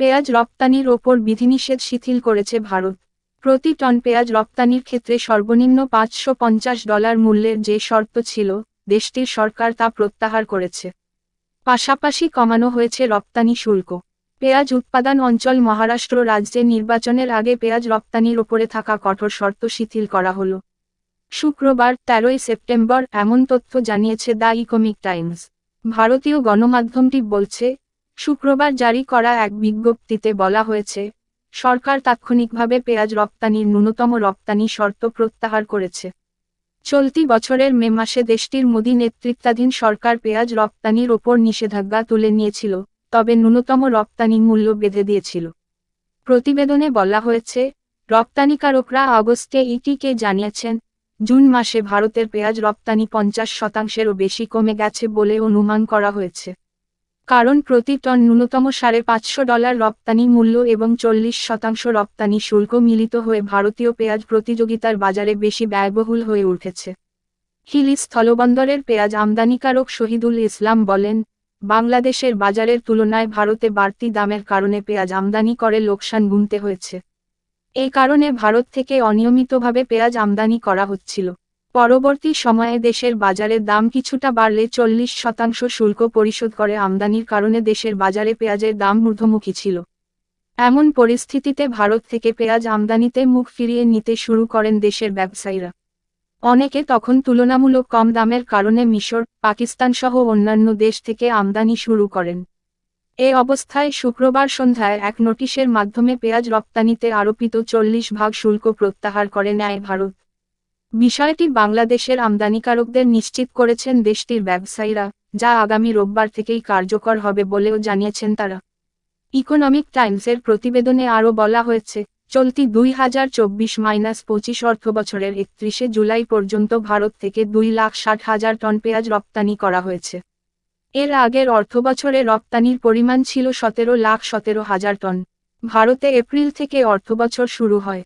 পেঁয়াজ রপ্তানির ওপর বিধিনিষেধ শিথিল করেছে ভারত। প্রতি টন পেঁয়াজ রপ্তানির ক্ষেত্রে সর্বনিম্ন $550 মূল্যের যে শর্ত ছিল, দেশটির সরকার তা প্রত্যাহার করেছে। পাশাপাশি কমানো হয়েছে রপ্তানি শুল্ক। পেঁয়াজ উৎপাদন অঞ্চল মহারাষ্ট্র রাজ্যে নির্বাচনের আগে পেঁয়াজ রপ্তানির ওপরে থাকা কঠোর শর্ত শিথিল করা হলো। শুক্রবার 13 সেপ্টেম্বর এমন তথ্য জানিয়েছে দ্য ইকোনমিক টাইমস। ভারতীয় গণমাধ্যমটি বলছে, শুক্রবার জারি করা এক বিজ্ঞপ্তিতে বলা হয়েছে, সরকার তাৎক্ষণিকভাবে পেঁয়াজ রপ্তানির ন্যূনতম রপ্তানি শর্ত প্রত্যাহার করেছে। চলতি বছরের মে মাসে দেশটির মোদি নেতৃত্বাধীন সরকার পেঁয়াজ রপ্তানির ওপর নিষেধাজ্ঞা তুলে নিয়েছিল, তবে ন্যূনতম রপ্তানি মূল্য বেঁধে দিয়েছিল। প্রতিবেদনে বলা হয়েছে, রপ্তানিকারকরা আগস্টে ইটিকে জানিয়েছেন, জুন মাসে ভারতের পেঁয়াজ রপ্তানি 50%-এরও বেশি কমে গেছে বলে অনুমান করা হয়েছে। কারণ প্রতি টন ন্যূনতম $550 রপ্তানি মূল্য এবং 40% রপ্তানি শুল্ক মিলিত হয়ে ভারতীয় পেঁয়াজ প্রতিযোগিতার বাজারে বেশি ব্যয়বহুল হয়ে উঠেছে। হিলি স্থলবন্দরের পেঁয়াজ আমদানিকারক শহীদুল ইসলাম বলেন, বাংলাদেশের বাজারের তুলনায় ভারতে বাড়তি দামের কারণে পেঁয়াজ আমদানি করে লোকসান গুনতে হয়েছে। এই কারণে ভারত থেকে অনিয়মিতভাবে পেঁয়াজ আমদানি করা হচ্ছিল। পরবর্তী সময়ে দেশের বাজারের দাম কিছুটা বাড়লে 40% শুল্ক পরিশোধ করে আমদানির কারণে দেশের বাজারে পেঁয়াজের দাম ঊর্ধ্বমুখী ছিল। এমন পরিস্থিতিতে ভারত থেকে পেঁয়াজ আমদানিতে মুখ ফিরিয়ে নিতে শুরু করেন দেশের ব্যবসায়ীরা। অনেকে তখন তুলনামূলক কম দামের কারণে মিশর, পাকিস্তান সহ অন্যান্য দেশ থেকে আমদানি শুরু করেন। এ অবস্থায় শুক্রবার সন্ধ্যায় এক নোটিশের মাধ্যমে পেঁয়াজ রপ্তানিতে আরোপিত 40% শুল্ক প্রত্যাহার করে নেয় ভারত। বিষয়টি বাংলাদেশের আমদানিকারকদের নিশ্চিত করেছেন দেশটির ব্যবসায়ীরা, যা আগামী রোববার থেকেই কার্যকর হবে বলেও জানিয়েছেন তারা। ইকোনমিক টাইমসের প্রতিবেদনে আরও বলা হয়েছে, চলতি 2024-25 অর্থবছরের 31 জুলাই পর্যন্ত ভারত থেকে 2,60,000 টন পেঁয়াজ রপ্তানি করা হয়েছে। এর আগের অর্থবছরে রপ্তানির পরিমাণ ছিল 17,17,000 টন। ভারতে এপ্রিল থেকে অর্থবছর শুরু হয়।